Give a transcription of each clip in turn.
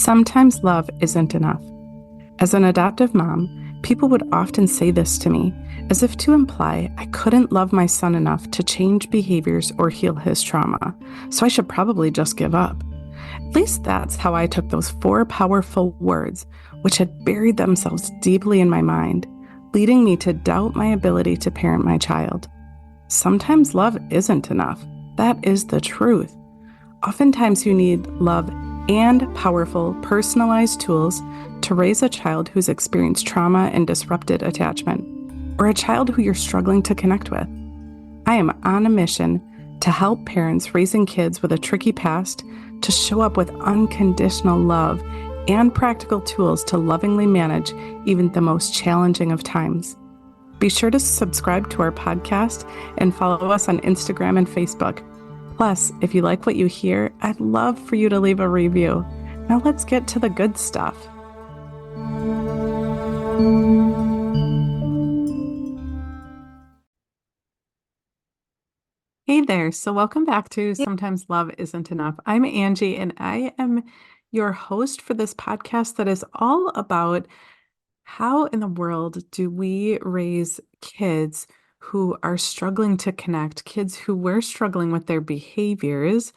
Sometimes love isn't enough. As an adoptive mom, people would often say this to me, as if to imply I couldn't love my son enough to change behaviors or heal his trauma, so I should probably just give up. At least that's how I took those four powerful words, which had buried themselves deeply in my mind, leading me to doubt my ability to parent my child. Sometimes love isn't enough. That is the truth. Oftentimes, you need love and powerful, personalized tools to raise a child who's experienced trauma and disrupted attachment, or a child who you're struggling to connect with. I am on a mission to help parents raising kids with a tricky past to show up with unconditional love and practical tools to lovingly manage even the most challenging of times. Be sure to subscribe to our podcast and follow us on Instagram and Facebook. Plus, if you like what you hear, I'd love for you to leave a review. Now let's get to the good stuff. Hey there. So welcome back to Sometimes Love Isn't Enough. I'm Angie, and I am your host for this podcast that is all about how in the world do we raise kids who are struggling to connect, kids who were struggling with their behaviors.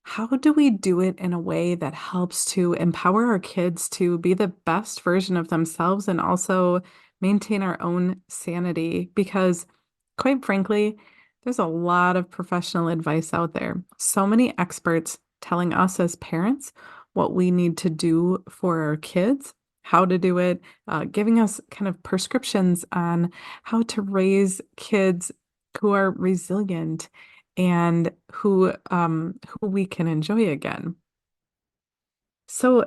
How do we do it in a way that helps to empower our kids to be the best version of themselves and also maintain our own sanity? Because, quite frankly, there's a lot of professional advice out there. So many experts telling us as parents what we need to do for our kids, how to do it, giving us kind of prescriptions on how to raise kids who are resilient and who we can enjoy again. So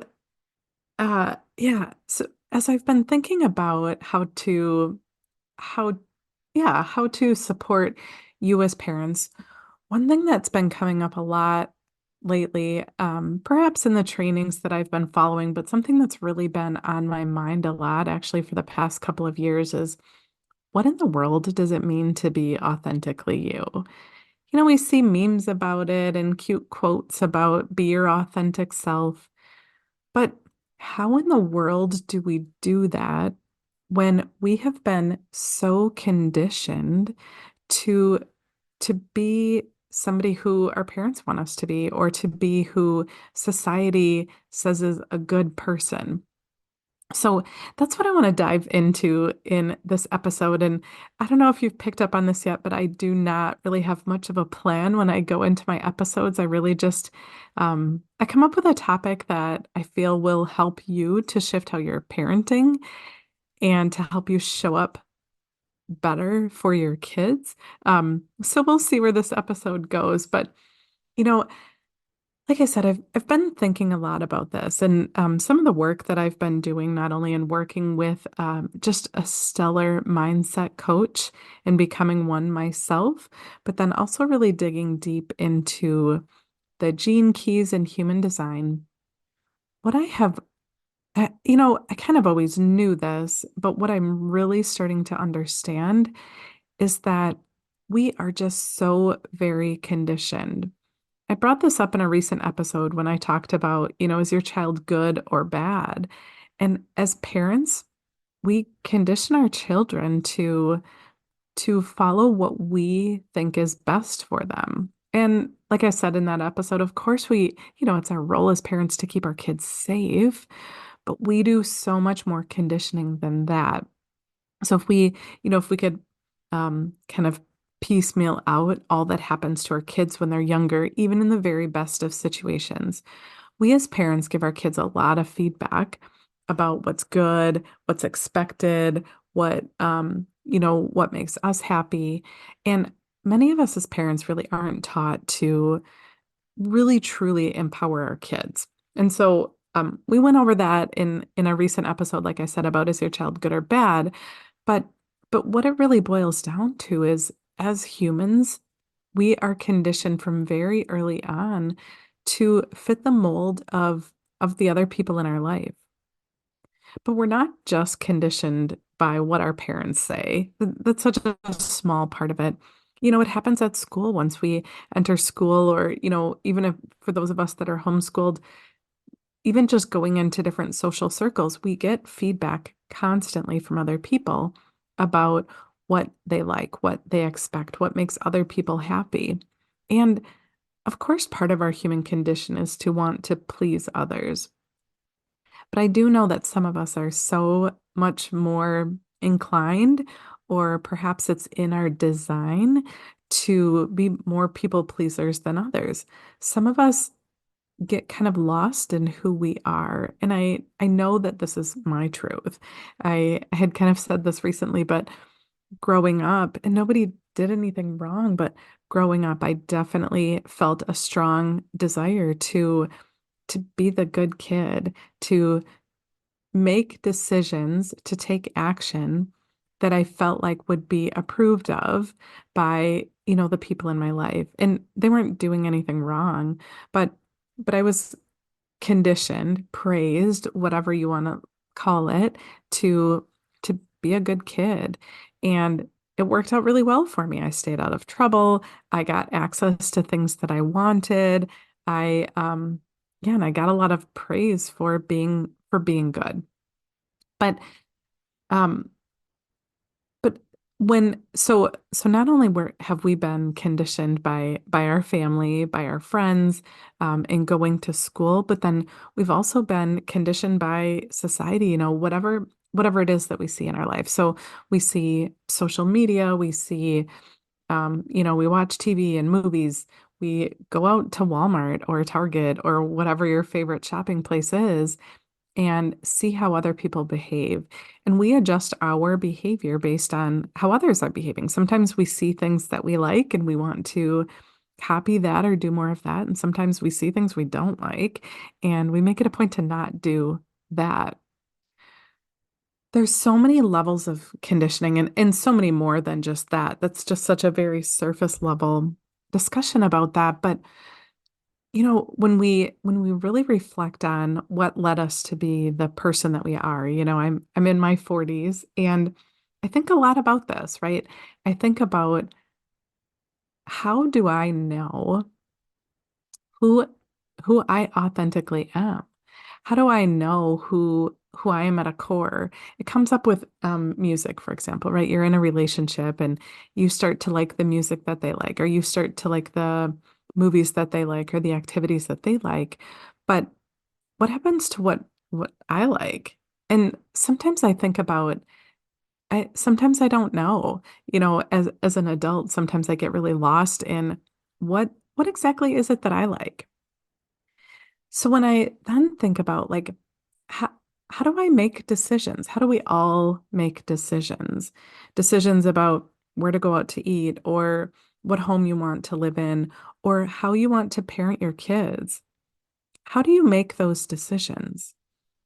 so as I've been thinking about how how to support you as parents, one thing that's been coming up a lot lately, perhaps in the trainings that I've been following, but something that's really been on my mind a lot actually for the past couple of years is what in the world does it mean to be authentically you? You know, we see memes about it and cute quotes about be your authentic self. But how in the world do we do that when we have been so conditioned to to be somebody who our parents want us to be, or to be who society says is a good person? So that's what I want to dive into in this episode. And I don't know if you've picked up on this yet, but I do not really have much of a plan when I go into my episodes. I really just, I come up with a topic that I feel will help you to shift how you're parenting and to help you show up better for your kids. So we'll see where this episode goes. But, you know, like I said, I've been thinking a lot about this, and some of the work that I've been doing, not only in working with just a stellar mindset coach and becoming one myself, but then also really digging deep into the gene keys in human design. What I have, I kind of always knew this, but what I'm really starting to understand is that we are just so very conditioned. I brought this up in a recent episode when I talked about, is your child good or bad? And as parents, we condition our children to follow what we think is best for them. And like I said in that episode, of course it's our role as parents to keep our kids safe, but we do so much more conditioning than that. So if we could kind of piecemeal out all that happens to our kids when they're younger, even in the very best of situations, we as parents give our kids a lot of feedback about what's good, what's expected, what makes us happy. And many of us as parents really aren't taught to really truly empower our kids. And so we went over that in a recent episode, like I said, about is your child good or bad? But what it really boils down to is, as humans, we are conditioned from very early on to fit the mold of the other people in our life. But we're not just conditioned by what our parents say. That's such a small part of it. It happens at school once we enter school, or, even if for those of us that are homeschooled, even just going into different social circles, we get feedback constantly from other people about what they like, what they expect, what makes other people happy. And of course, part of our human condition is to want to please others. But I do know that some of us are so much more inclined, or perhaps it's in our design to be more people pleasers than others. Some of us get kind of lost in who we are. And I know that this is my truth. I had kind of said this recently, but growing up, and nobody did anything wrong, but growing up, I definitely felt a strong desire to be the good kid, to make decisions, to take action that I felt like would be approved of by, the people in my life. And they weren't doing anything wrong, but I was conditioned, praised, whatever you want to call it, to be a good kid. And it worked out really well for me. I stayed out of trouble. I got access to things that I wanted. I yeah, and I got a lot of praise for being good. But um but so not only have we been conditioned by our family, by our friends, in going to school, but then we've also been conditioned by society, whatever it is that we see in our life. So we see social media, we see we watch TV and movies, we go out to Walmart or Target or whatever your favorite shopping place is, and see how other people behave. And we adjust our behavior based on how others are behaving. Sometimes we see things that we like and we want to copy that or do more of that. And sometimes we see things we don't like and we make it a point to not do that. There's so many levels of conditioning and so many more than just that. That's just such a very surface level discussion about that. But when we really reflect on what led us to be the person that we are, I'm in my 40s and I think a lot about this, right? I think about, how do I know who who I authentically am? How do I know who I am at a core? It comes up with music, for example, right? You're in a relationship and you start to like the music that they like, or you start to like the movies that they like, or the activities that they like. But what happens to what I like? And sometimes I think about, I sometimes I don't know. As an adult, sometimes I get really lost in what exactly is it that I like. So when I then think about, like, how how do I make decisions? How do we all make decisions? Decisions about where to go out to eat, or what home you want to live in, or how you want to parent your kids. How do you make those decisions?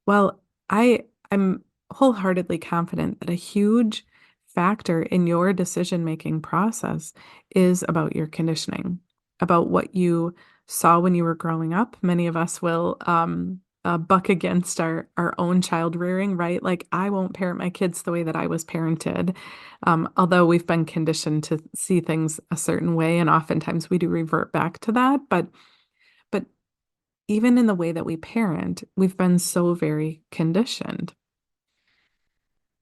Well, I'm wholeheartedly confident that a huge factor in your decision-making process is about your conditioning, about what you saw when you were growing up. Many of us will buck against our own child rearing, right? Like, I won't parent my kids the way that I was parented, although we've been conditioned to see things a certain way, and oftentimes we do revert back to that. But even in the way that we parent, we've been so very conditioned.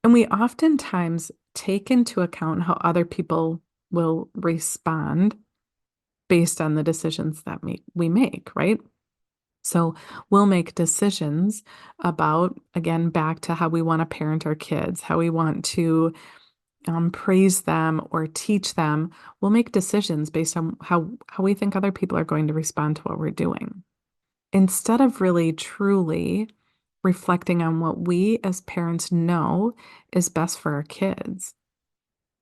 And we oftentimes take into account how other people will respond based on the decisions that we make, right? So we'll make decisions about, again, back to how we want to parent our kids, how we want to praise them or teach them. We'll make decisions based on how we think other people are going to respond to what we're doing, instead of really truly reflecting on what we as parents know is best for our kids.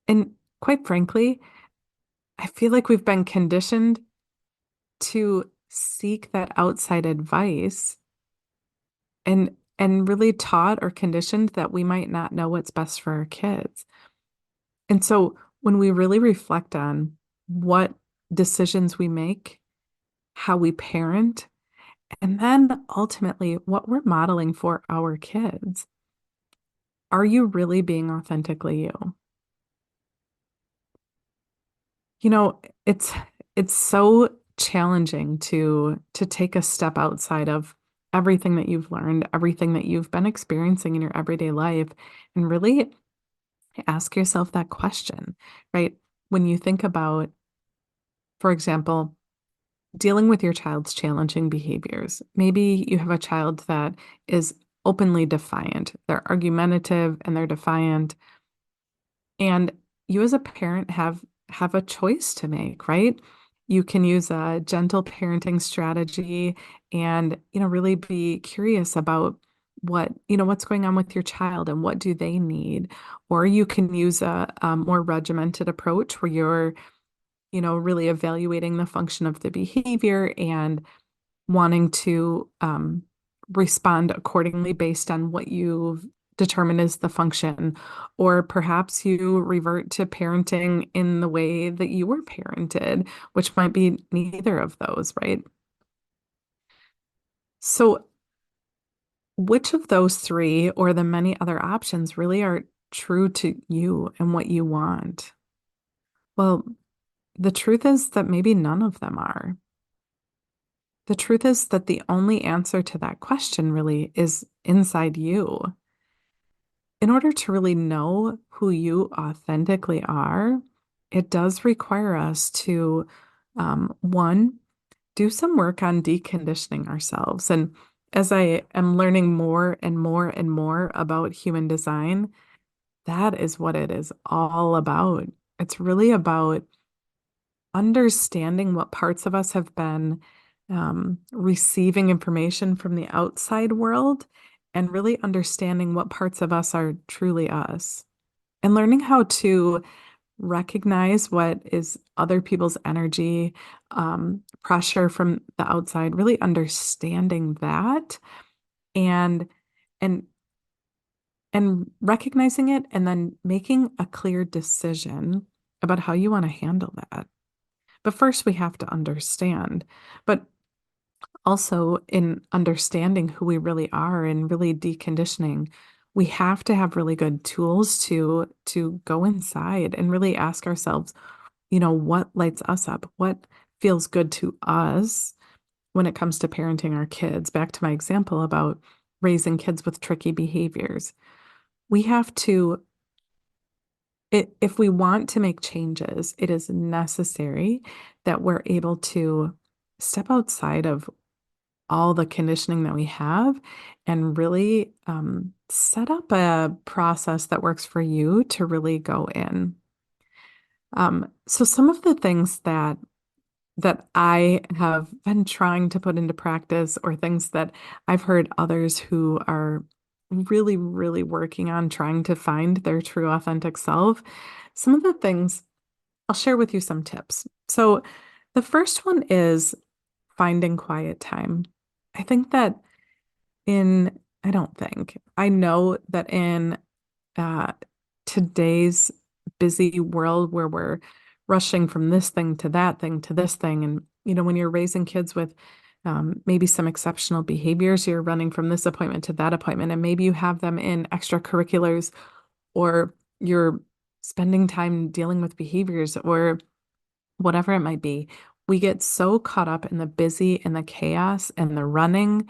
And quite frankly, I feel like we've been conditioned to seek that outside advice, and really taught or conditioned that we might not know what's best for our kids. And so when we really reflect on what decisions we make, how we parent, and then ultimately what we're modeling for our kids, are you really being authentically you? You know, it's so challenging to take a step outside of everything that you've learned, everything that you've been experiencing in your everyday life, and really ask yourself that question, right? When you think about, for example, dealing with your child's challenging behaviors, maybe you have a child that is openly defiant, they're argumentative and they're defiant. And you as a parent have a choice to make, right? You can use a gentle parenting strategy and, really be curious about what's going on with your child and what do they need. Or you can use a more regimented approach where you're, really evaluating the function of the behavior and wanting to respond accordingly based on what you've determined is the function. Or perhaps you revert to parenting in the way that you were parented, which might be neither of those, right? So, which of those three or the many other options really are true to you and what you want? Well, the truth is that maybe none of them are. The truth is that the only answer to that question really is inside you. In order to really know who you authentically are, it does require us to, one, do some work on deconditioning ourselves. And as I am learning more and more and more about human design, that is what it is all about. It's really about understanding what parts of us have been receiving information from the outside world and really understanding what parts of us are truly us and learning how to recognize what is other people's energy, pressure from the outside, really understanding that and and and recognizing it and then making a clear decision about how you want to handle that. But first, we have to understand. But also, in understanding who we really are and really deconditioning, we have to have really good tools to go inside and really ask ourselves, what lights us up? What feels good to us when it comes to parenting our kids? Back to my example about raising kids with tricky behaviors. We have to if we want to make changes, it is necessary that we're able to step outside of all the conditioning that we have and really set up a process that works for you to really go in. So some of the things that I have been trying to put into practice or things that I've heard others who are really, really working on trying to find their true authentic self. Some of the things I'll share with you some tips. So the first one is finding quiet time. I think that I don't think, I know that in uh, today's busy world where we're rushing from this thing to that thing to this thing. And, when you're raising kids with maybe some exceptional behaviors, you're running from this appointment to that appointment. And maybe you have them in extracurriculars or you're spending time dealing with behaviors or whatever it might be. We get so caught up in the busy and the chaos and the running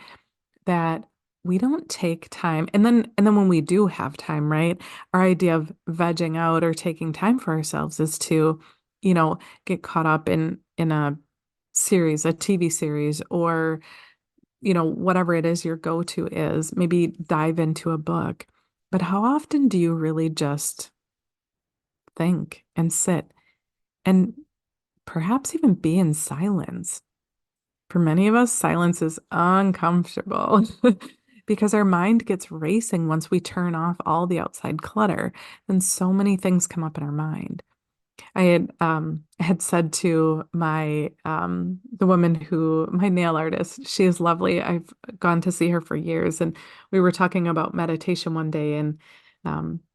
that we don't take time. And then when we do have time, right? Our idea of vegging out or taking time for ourselves is to, get caught up in a series, a TV series, or, whatever it is your go-to is, maybe dive into a book. But how often do you really just think and sit and perhaps even be in silence? For many of us, silence is uncomfortable because our mind gets racing once we turn off all the outside clutter. And so many things come up in our mind. I had said to the woman who my nail artist, she is lovely. I've gone to see her for years, and we were talking about meditation one day, and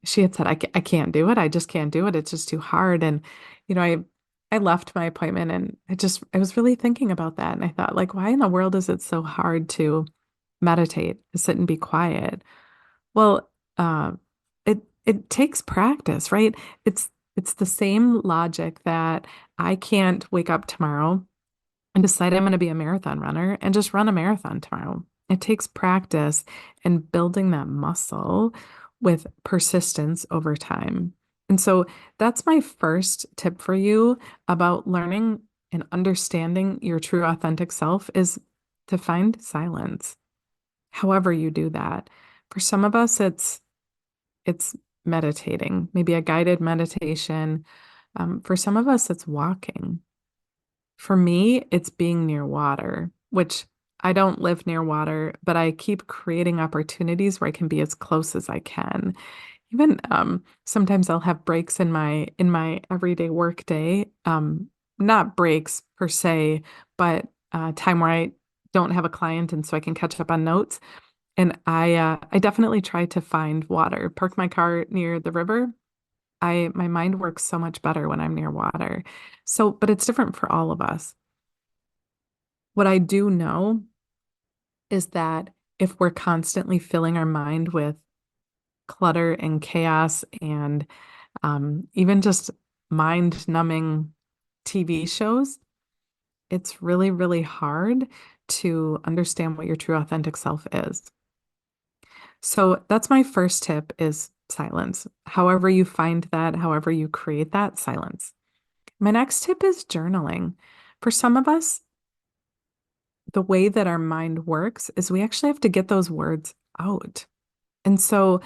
she had said, I can't do it. I just can't do it. It's just too hard. And you know, I left my appointment, and I was really thinking about that, and I thought, like, why in the world is it so hard to meditate, to sit and be quiet? Well, it takes practice, right? It's it's the same logic that I can't wake up tomorrow and decide I'm going to be a marathon runner and just run a marathon tomorrow. It takes practice and building that muscle with persistence over time. And so that's my first tip for you about learning and understanding your true authentic self is to find silence. However you do that. For some of us, it's meditating, maybe a guided meditation. For some of us, it's walking. For me, it's being near water, which I don't live near water, but I keep creating opportunities where I can be as close as I can. Even sometimes I'll have breaks in my everyday work day. Not breaks per se, but time where I don't have a client and so I can catch up on notes. And I definitely try to find water, park my car near the river. I my mind works so much better when I'm near water. So, but it's different for all of us. What I do know is that if we're constantly filling our mind with clutter and chaos and even just mind-numbing TV shows, it's really, really hard to understand what your true authentic self is. So that's my first tip is silence. However you find that, however you create that, silence. My next tip is journaling. For some of us, the way that our mind works is we actually have to get those words out. And so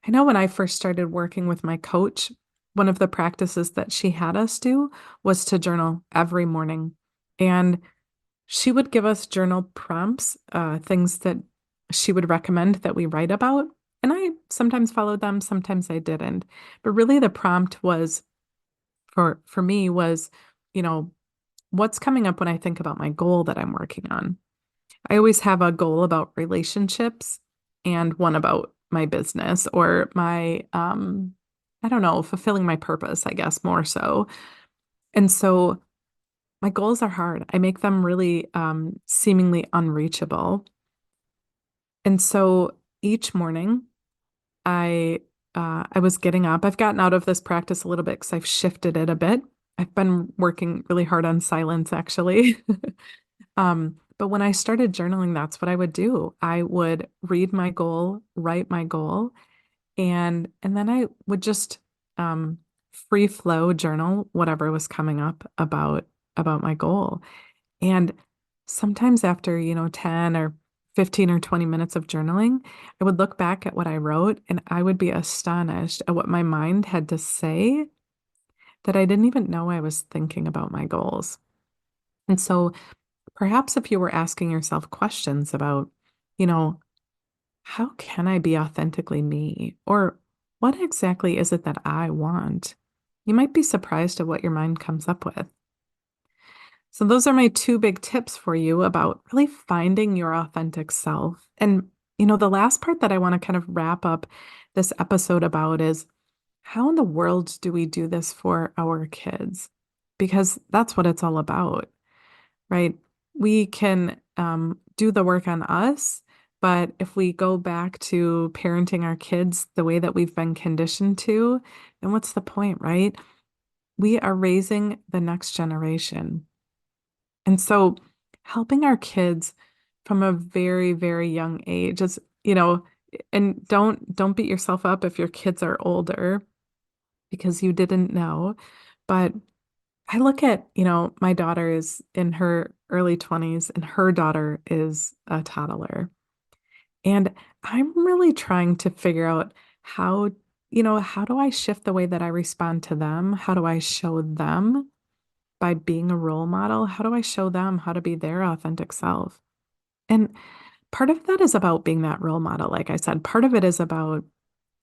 I know when I first started working with my coach, one of the practices that she had us do was to journal every morning. And she would give us journal prompts, things that she would recommend that we write about. And I sometimes followed them, sometimes I didn't. But really the prompt was for me was, you know, what's coming up when I think about my goal that I'm working on. I always have a goal about relationships and one about my business or my I don't know, fulfilling my purpose, I guess more so. And so my goals are hard. I make them really seemingly unreachable. And so each morning I was getting up. I've gotten out of this practice a little bit because I've shifted it a bit. I've been working really hard on silence actually. But when I started journaling, that's what I would do. I would read my goal, write my goal, and then I would just um free flow journal whatever was coming up about my goal. And sometimes after, 10 or 15 or 20 minutes of journaling, I would look back at what I wrote and I would be astonished at what my mind had to say that I didn't even know I was thinking about my goals. And so perhaps if you were asking yourself questions about, you know, how can I be authentically me? Or what exactly is it that I want? You might be surprised at what your mind comes up with. So, those are my two big tips for you about really finding your authentic self. And, the last part that I want to kind of wrap up this episode about is how in the world do we do this for our kids? Because that's what it's all about, right? We can do the work on us, but if we go back to parenting our kids the way that we've been conditioned to, then what's the point, right? We are raising the next generation. And so helping our kids from a very, very young age is, and don't beat yourself up if your kids are older because you didn't know. But I look at, my daughter is in her early 20s and her daughter is a toddler. And I'm really trying to figure out how do I shift the way that I respond to them? How do I show them by being a role model? How do I show them how to be their authentic self? And part of that is about being that role model. Like I said, part of it is about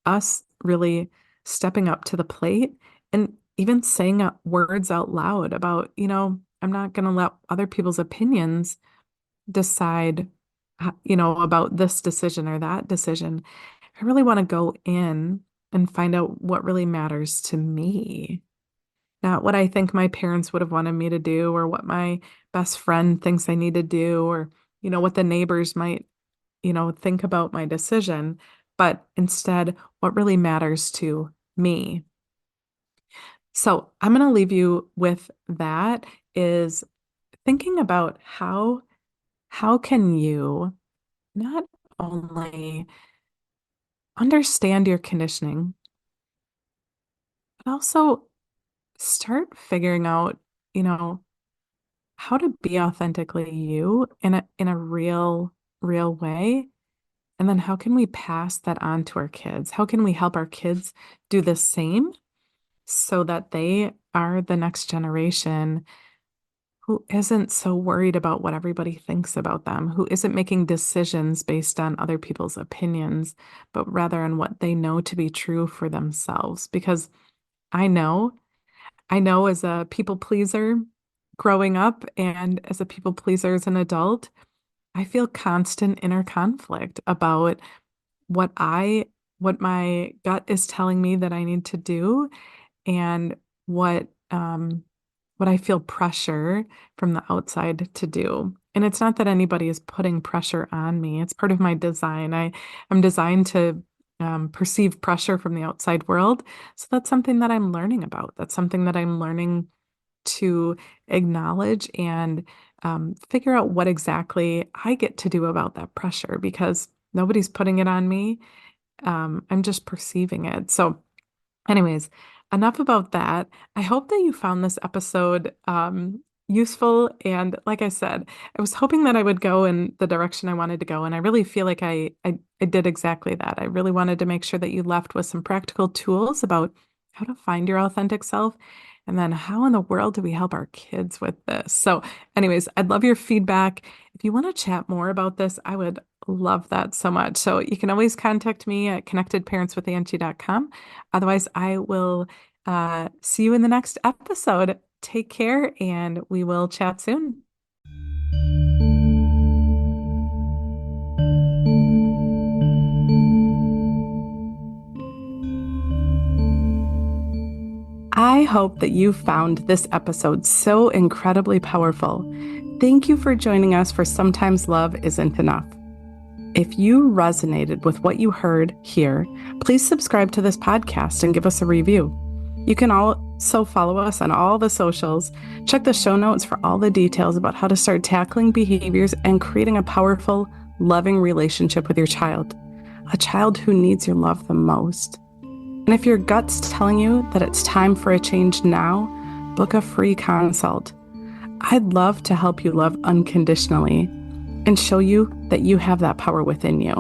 us really stepping up to the plate and even saying words out loud about, I'm not going to let other people's opinions decide, about this decision or that decision. I really want to go in and find out what really matters to me, not what I think my parents would have wanted me to do or what my best friend thinks I need to do or, what the neighbors might, think about my decision, but instead what really matters to me. So I'm going to leave you with that is thinking about how can you not only understand your conditioning, but also start figuring out, you know, how to be authentically you in a real way. And then how can we pass that on to our kids? How can we help our kids do the same so that they are the next generation who isn't so worried about what everybody thinks about them, who isn't making decisions based on other people's opinions, but rather on what they know to be true for themselves? Because I know, I know as a people pleaser growing up and as a people pleaser as an adult, I feel constant inner conflict about what I what my gut is telling me that I need to do and what I feel pressure from the outside to do. And it's not that anybody is putting pressure on me. It's part of my design. I'm designed to perceive pressure from the outside world. So that's something that I'm learning about. That's something that I'm learning to acknowledge and figure out what exactly I get to do about that pressure because nobody's putting it on me. I'm just perceiving it. So anyways, enough about that. I hope that you found this episode useful. And like I said, I was hoping that I would go in the direction I wanted to go. And I really feel like I did exactly that. I really wanted to make sure that you left with some practical tools about how to find your authentic self. And then how in the world do we help our kids with this? So, anyways, I'd love your feedback. If you want to chat more about this, I would love that so much. So you can always contact me at connectedparentswithangie.com. Otherwise, I will see you in the next episode. Take care, and we will chat soon. I hope that you found this episode so incredibly powerful. Thank you for joining us for Sometimes Love Isn't Enough. If you resonated with what you heard here, please subscribe to this podcast and give us a review. You can also follow us on all the socials. Check the show notes for all the details about how to start tackling behaviors and creating a powerful, loving relationship with your child, a child who needs your love the most. And if your gut's telling you that it's time for a change now, book a free consult. I'd love to help you love unconditionally and show you that you have that power within you.